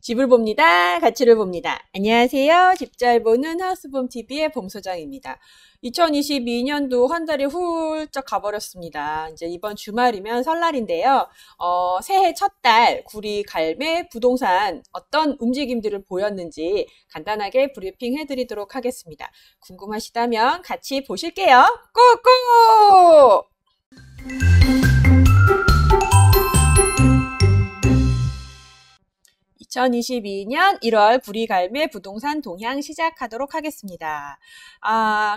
집을 봅니다. 가치를 봅니다. 안녕하세요. 집 잘 보는 하우스봄TV의 봄소장입니다. 2022년도 한 달이 훌쩍 가버렸습니다. 이제 이번 주말이면 설날인데요. 새해 첫 달 구리 갈매 부동산 어떤 움직임들을 보였는지 간단하게 브리핑 해드리도록 하겠습니다. 궁금하시다면 같이 보실게요. 고고! 2022년 1월 구리 갈매 부동산 동향 시작하도록 하겠습니다.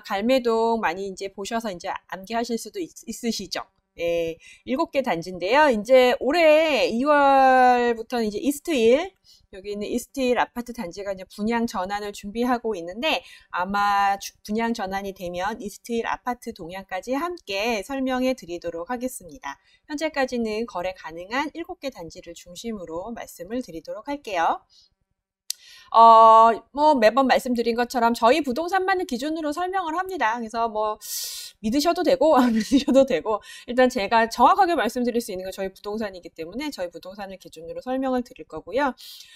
갈매동 많이 이제 보셔서 이제 암기하실 수도 있으시죠? 네, 7개 단지인데요. 이제 올해 2월부터는 이제 이스트힐, 여기 있는 이스트힐 아파트 단지가 이제 분양 전환을 준비하고 있는데 아마 분양 전환이 되면 이스트힐 아파트 동향까지 함께 설명해 드리도록 하겠습니다. 현재까지는 거래 가능한 7개 단지를 중심으로 말씀을 드리도록 할게요. 매번 말씀드린 것처럼 저희 부동산만을 기준으로 설명을 합니다. 그래서 믿으셔도 되고 안 믿으셔도 되고 일단 제가 정확하게 말씀드릴 수 있는 건 저희 부동산이기 때문에 저희 부동산을 기준으로 설명을 드릴 거고요.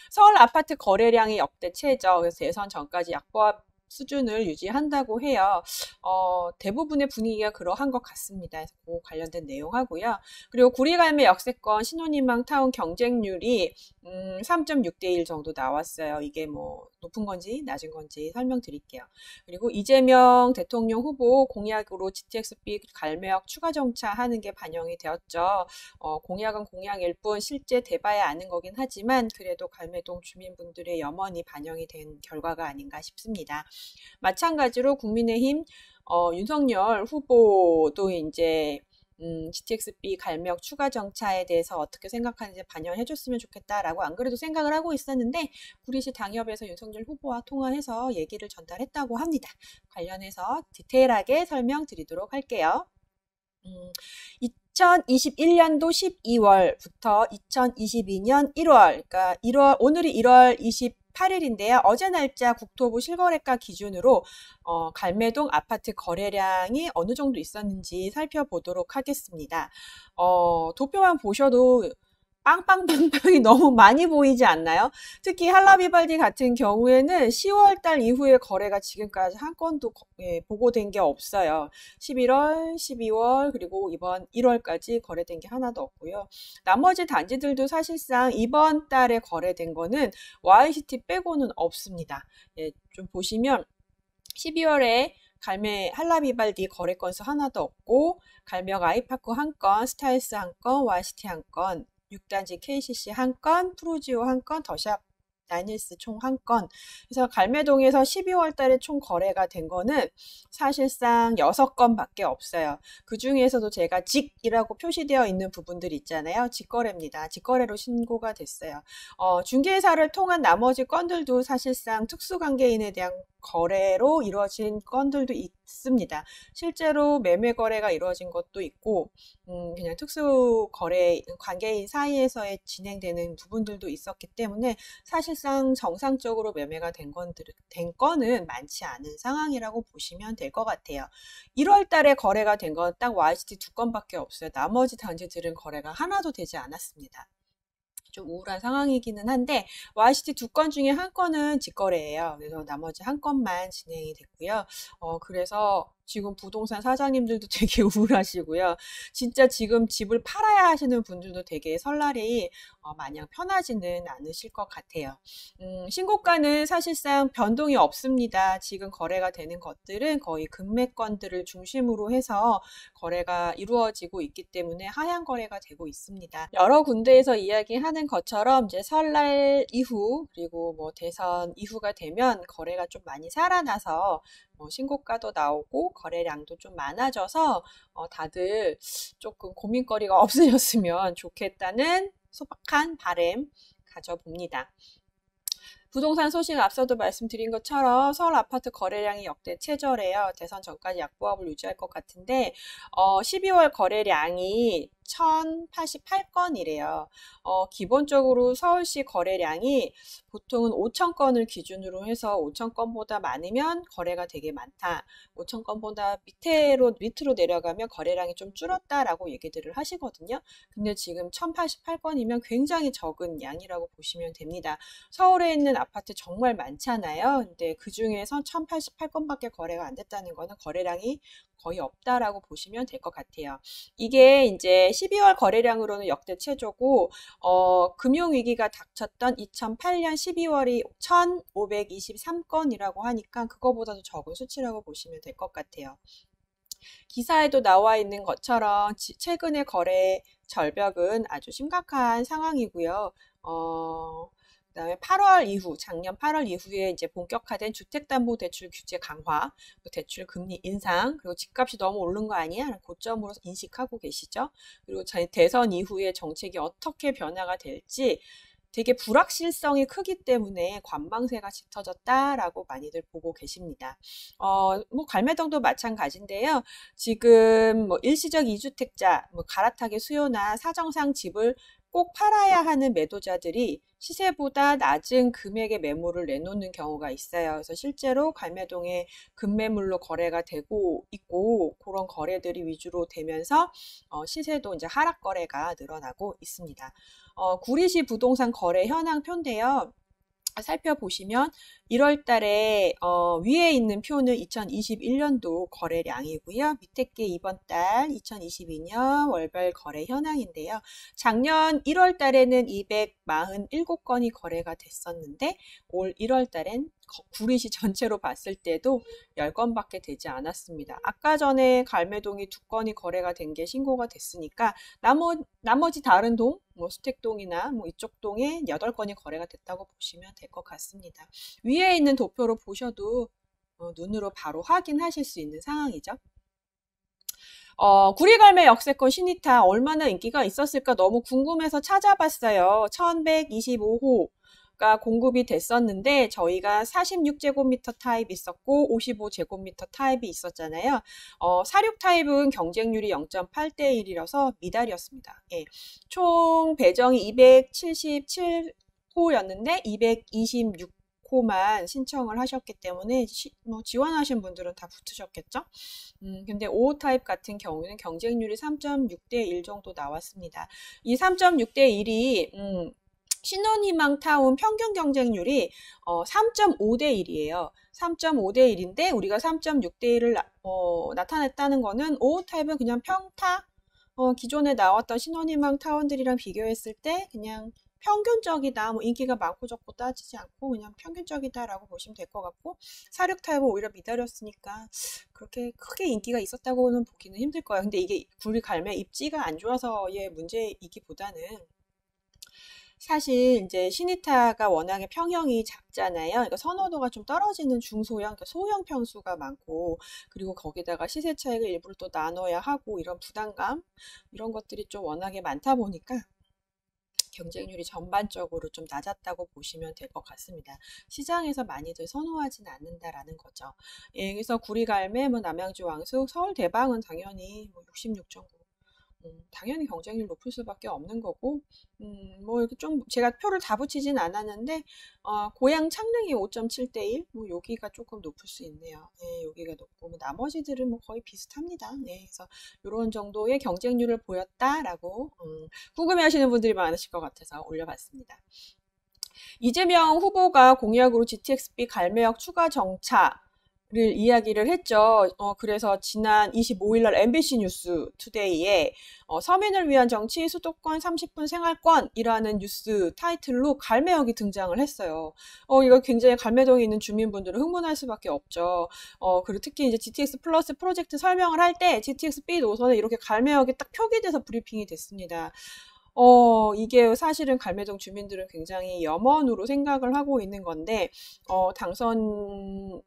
서울 아파트 거래량이 역대 최저, 그래서 대선 전까지 약보합 수준을 유지한다고 해요. 대부분의 분위기가 그러한 것 같습니다. 그래서 그 관련된 내용 하고요. 그리고 구리갈매 역세권 신혼희망 타운 경쟁률이 3.6대 1 정도 나왔어요. 이게 높은 건지 낮은 건지 설명드릴게요. 그리고 이재명 대통령 후보 공약으로 GTX-B 갈매역 추가 정차하는 게 반영이 되었죠. 공약은 공약일 뿐 실제 돼봐야 아는 거긴 하지만 그래도 갈매동 주민분들의 염원이 반영이 된 결과가 아닌가 싶습니다. 마찬가지로 국민의힘 윤석열 후보도 이제 GTX-B 갈매역 추가 정차에 대해서 어떻게 생각하는지 반영해 줬으면 좋겠다라고 안 그래도 생각을 하고 있었는데 구리시 당협에서 윤석열 후보와 통화해서 얘기를 전달했다고 합니다. 관련해서 디테일하게 설명드리도록 할게요. 2021년도 12월부터 2022년 1월, 그러니까 오늘이 1월 28일인데요. 어제 날짜 국토부 실거래가 기준으로 갈매동 아파트 거래량이 어느 정도 있었는지 살펴보도록 하겠습니다. 도표만 보셔도 빵빵빵빵이 너무 많이 보이지 않나요? 특히 할라비발디 같은 경우에는 10월달 이후에 거래가 지금까지 한 건도 보고된 게 없어요. 11월, 12월 그리고 이번 1월까지 거래된 게 하나도 없고요. 나머지 단지들도 사실상 이번 달에 거래된 거는 YCT 빼고는 없습니다. 좀 보시면 12월에 갈매 할라비발디 거래 건수 하나도 없고 갈매역 아이파크 한 건, 스타일스 한 건, YCT 한 건, 6단지 KCC 한 건, 프루지오 한 건, 더샵 나인힐스 총 한 건. 그래서 갈매동에서 12월 달에 총 거래가 된 거는 사실상 6건 밖에 없어요. 그 중에서도 제가 직이라고 표시되어 있는 부분들 있잖아요. 직거래입니다. 직거래로 신고가 됐어요. 중개사를 통한 나머지 건들도 사실상 특수관계인에 대한 거래로 이루어진 건들도 있습니다. 실제로 매매 거래가 이루어진 것도 있고 그냥 특수 거래 관계인 사이에서의 진행되는 부분들도 있었기 때문에 사실상 정상적으로 매매가 된 건은 많지 않은 상황이라고 보시면 될 것 같아요. 1월 달에 거래가 된 건 딱 YCT 2건밖에 없어요. 나머지 단지들은 거래가 하나도 되지 않았습니다. 좀 우울한 상황이기는 한데 YCT 2건 중에 한 건은 직거래예요. 그래서 나머지 한 건만 진행이 됐고요. 그래서 지금 부동산 사장님들도 되게 우울하시고요. 진짜 지금 집을 팔아야 하시는 분들도 되게 설날이 마냥 편하지는 않으실 것 같아요. 신고가는 사실상 변동이 없습니다. 지금 거래가 되는 것들은 거의 금매건들을 중심으로 해서 거래가 이루어지고 있기 때문에 하향 거래가 되고 있습니다. 여러 군데에서 이야기하는 것처럼 이제 설날 이후 그리고 대선 이후가 되면 거래가 좀 많이 살아나서 신고가도 나오고 거래량도 좀 많아져서 다들 조금 고민거리가 없으셨으면 좋겠다는 소박한 바람 가져봅니다. 부동산 소식 앞서도 말씀드린 것처럼 서울 아파트 거래량이 역대 최저래요. 대선 전까지 약보합을 유지할 것 같은데 12월 거래량이 1088건이래요. 기본적으로 서울시 거래량이 보통은 5,000건을 기준으로 해서 5,000건보다 많으면 거래가 되게 많다. 5,000건보다 밑으로 내려가면 거래량이 좀 줄었다라고 얘기들을 하시거든요. 근데 지금 1088건이면 굉장히 적은 양이라고 보시면 됩니다. 서울에 있는 아파트 정말 많잖아요. 근데 그 중에서 1088건밖에 거래가 안 됐다는 거는 거래량이 거의 없다라고 보시면 될 것 같아요. 이게 이제 12월 거래량으로는 역대 최저고, 금융위기가 닥쳤던 2008년 12월이 1,523건이라고 하니까 그거보다도 적은 수치라고 보시면 될 것 같아요. 기사에도 나와 있는 것처럼 최근의 거래 절벽은 아주 심각한 상황이고요. 그다음에 8월 이후, 작년 8월 이후에 이제 본격화된 주택담보대출 규제 강화, 대출 금리 인상, 그리고 집값이 너무 오른 거 아니야? 고점으로 인식하고 계시죠? 그리고 대선 이후에 정책이 어떻게 변화가 될지 되게 불확실성이 크기 때문에 관망세가 짙어졌다라고 많이들 보고 계십니다. 뭐 갈매동도 마찬가지인데요. 지금 뭐 일시적 이주택자, 뭐 갈아타기 수요나 사정상 집을 꼭 팔아야 하는 매도자들이 시세보다 낮은 금액의 매물을 내놓는 경우가 있어요. 그래서 실제로 갈매동에 급매물로 거래가 되고 있고 그런 거래들이 위주로 되면서 시세도 이제 하락 거래가 늘어나고 있습니다. 구리시 부동산 거래 현황표인데요. 살펴보시면 1월 달에 위에 있는 표는 2021년도 거래량이고요. 밑에 게 이번 달 2022년 월별 거래 현황인데요. 작년 1월 달에는 247건이 거래가 됐었는데 올 1월 달엔 구리시 전체로 봤을 때도 10건밖에 되지 않았습니다. 아까 전에 갈매동이 2건이 거래가 된 게 신고가 됐으니까 나머지 다른 동, 뭐 수택동이나 뭐 이쪽 동에 8건이 거래가 됐다고 보시면 될 것 같습니다. 위에 있는 도표로 보셔도 눈으로 바로 확인하실 수 있는 상황이죠. 구리갈매 역세권 신이타 얼마나 인기가 있었을까 너무 궁금해서 찾아봤어요. 1125호가 공급이 됐었는데 저희가 46제곱미터 타입 있었고 55제곱미터 타입이 있었잖아요. 46 타입은 경쟁률이 0.8대 1이라서 미달이었습니다. 예. 총 배정이 277호였는데 226호만 신청을 하셨기 때문에 지원하신 분들은 다 붙으셨겠죠? 근데 5호 타입 같은 경우는 경쟁률이 3.6대 1 정도 나왔습니다. 이 3.6대 1이 신혼희망 타운 평균 경쟁률이 3.5대 1이에요. 3.5대 1인데 우리가 3.6대 1을 나타냈다는 거는 5호 타입은 그냥 평타, 기존에 나왔던 신혼희망 타운들이랑 비교했을 때 그냥 평균적이다, 뭐 인기가 많고 적고 따지지 않고 그냥 평균적이다라고 보시면 될 것 같고 46 타입은 오히려 미달이었으니까 그렇게 크게 인기가 있었다고는 보기는 힘들 거예요. 근데 이게 구리갈매 입지가 안 좋아서의 문제이기보다는 사실 이제 신이타가 워낙에 평형이 작잖아요. 그러니까 선호도가 좀 떨어지는 중소형, 그러니까 소형 평수가 많고 그리고 거기다가 시세 차익을 일부러 또 나눠야 하고 이런 부담감 이런 것들이 좀 워낙에 많다 보니까 경쟁률이 전반적으로 좀 낮았다고 보시면 될 것 같습니다. 시장에서 많이들 선호하지는 않는다라는 거죠. 예, 그래서 구리갈매, 뭐 남양주 왕숙, 서울 대방은 당연히 뭐 66.9. 당연히 경쟁률 높을 수밖에 없는 거고, 뭐 이렇게 좀 제가 표를 다 붙이진 않았는데, 고양 창릉이 5.7대 1, 뭐 여기가 조금 높을 수 있네요. 네, 여기가 높고, 뭐 나머지들은 뭐 거의 비슷합니다. 네, 그래서 이런 정도의 경쟁률을 보였다라고 궁금해하시는 분들이 많으실 것 같아서 올려봤습니다. 이재명 후보가 공약으로 GTX-B 갈매역 추가 정차 를 이야기를 했죠. 그래서 지난 25일날 MBC 뉴스 투데이에 서민을 위한 정치 수도권 30분 생활권이라는 뉴스 타이틀로 갈매역이 등장을 했어요. 이거 굉장히 갈매동에 있는 주민분들은 흥분할 수밖에 없죠. 그리고 특히 이제 GTX 플러스 프로젝트 설명을 할 때 GTX-B 노선에 이렇게 갈매역이 딱 표기돼서 브리핑이 됐습니다. 이게 사실은 갈매동 주민들은 굉장히 염원으로 생각을 하고 있는 건데, 당선이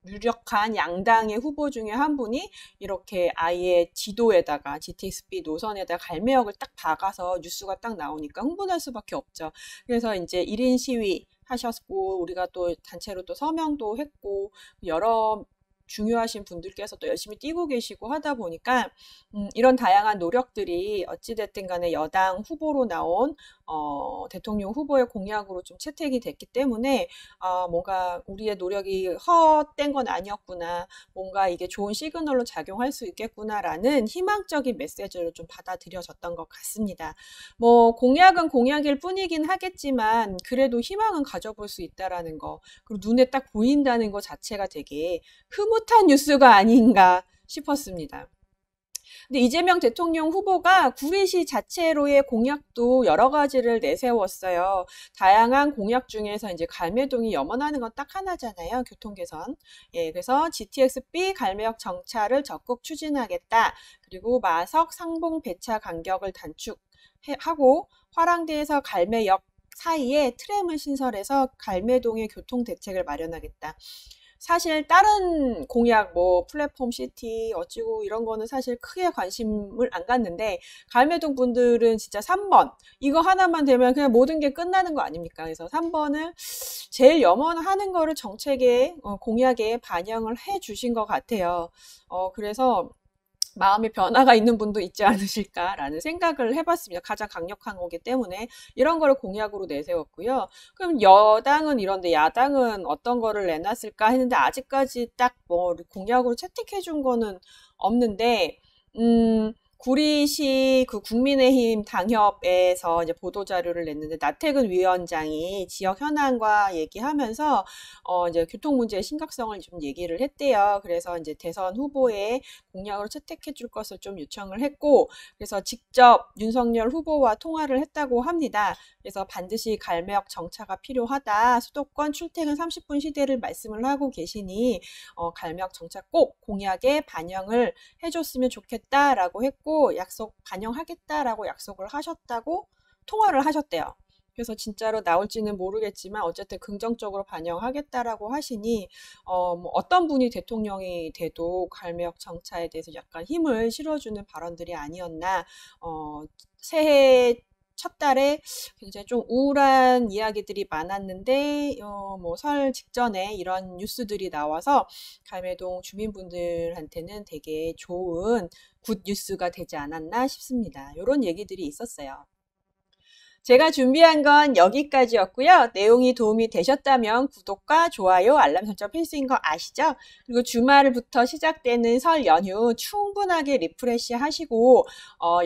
유력한 양당의 후보 중에 한 분이 이렇게 아예 지도에다가 GTX-B 노선에다 갈매역을 딱 박아서 뉴스가 딱 나오니까 흥분할 수밖에 없죠. 그래서 이제 1인 시위 하셨고, 우리가 또 단체로 또 서명도 했고, 여러 중요하신 분들께서 또 열심히 뛰고 계시고 하다 보니까 이런 다양한 노력들이 어찌됐든 간에 여당 후보로 나온 대통령 후보의 공약으로 좀 채택이 됐기 때문에 뭔가 우리의 노력이 헛된 건 아니었구나, 뭔가 이게 좋은 시그널로 작용할 수 있겠구나라는 희망적인 메시지로 좀 받아들여졌던 것 같습니다. 뭐 공약은 공약일 뿐이긴 하겠지만 그래도 희망은 가져볼 수 있다라는 거, 그리고 눈에 딱 보인다는 것 자체가 되게 흐뭇한 뉴스가 아닌가 싶었습니다. 근데 이재명 대통령 후보가 구리시 자체로의 공약도 여러 가지를 내세웠어요. 다양한 공약 중에서 이제 갈매동이 염원하는 건 딱 하나잖아요. 교통 개선. 예, 그래서 GTX-B 갈매역 정차를 적극 추진하겠다. 그리고 마석 상봉 배차 간격을 단축하고 화랑대에서 갈매역 사이에 트램을 신설해서 갈매동의 교통 대책을 마련하겠다. 사실 다른 공약 뭐 플랫폼 시티 어찌고 이런 거는 사실 크게 관심을 안 갖는데 갈매동 분들은 진짜 3번 이거 하나만 되면 그냥 모든 게 끝나는 거 아닙니까? 그래서 3번을 제일 염원하는 거를 정책에 공약에 반영을 해 주신 것 같아요. 그래서 마음의 변화가 있는 분도 있지 않으실까라는 생각을 해봤습니다. 가장 강력한 거기 때문에 이런 거를 공약으로 내세웠고요. 그럼 여당은 이런데 야당은 어떤 거를 내놨을까 했는데 아직까지 딱 뭐 공약으로 채택해 준 거는 없는데 구리시 그 국민의힘 당협에서 이제 보도자료를 냈는데 나태근 위원장이 지역 현안과 얘기하면서 이제 교통 문제의 심각성을 좀 얘기를 했대요. 그래서 이제 대선 후보의 공약으로 채택해 줄 것을 좀 요청을 했고, 그래서 직접 윤석열 후보와 통화를 했다고 합니다. 그래서 반드시 갈매역 정차가 필요하다. 수도권 출퇴근 30분 시대를 말씀을 하고 계시니 갈매역 정차 꼭 공약에 반영을 해줬으면 좋겠다라고 했고, 약속 반영하겠다라고 약속을 하셨다고 통화를 하셨대요. 그래서 진짜로 나올지는 모르겠지만 어쨌든 긍정적으로 반영하겠다라고 하시니 뭐 어떤 분이 대통령이 돼도 갈매역 정차에 대해서 약간 힘을 실어주는 발언들이 아니었나. 새해 첫 달에 굉장히 좀 우울한 이야기들이 많았는데 뭐 설 직전에 이런 뉴스들이 나와서 갈매동 주민분들한테는 되게 좋은 굿 뉴스가 되지 않았나 싶습니다. 이런 얘기들이 있었어요. 제가 준비한 건 여기까지였고요. 내용이 도움이 되셨다면 구독과 좋아요, 알람 설정 필수인 거 아시죠? 그리고 주말부터 시작되는 설 연휴 충분하게 리프레시 하시고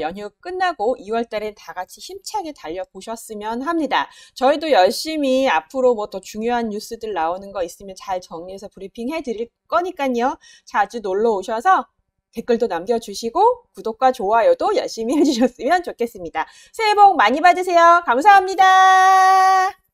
연휴 끝나고 2월 달에 다 같이 힘차게 달려보셨으면 합니다. 저희도 열심히 앞으로 뭐 더 중요한 뉴스들 나오는 거 있으면 잘 정리해서 브리핑 해드릴 거니까요. 자주 놀러 오셔서 댓글도 남겨주시고 구독과 좋아요도 열심히 해주셨으면 좋겠습니다. 새해 복 많이 받으세요. 감사합니다.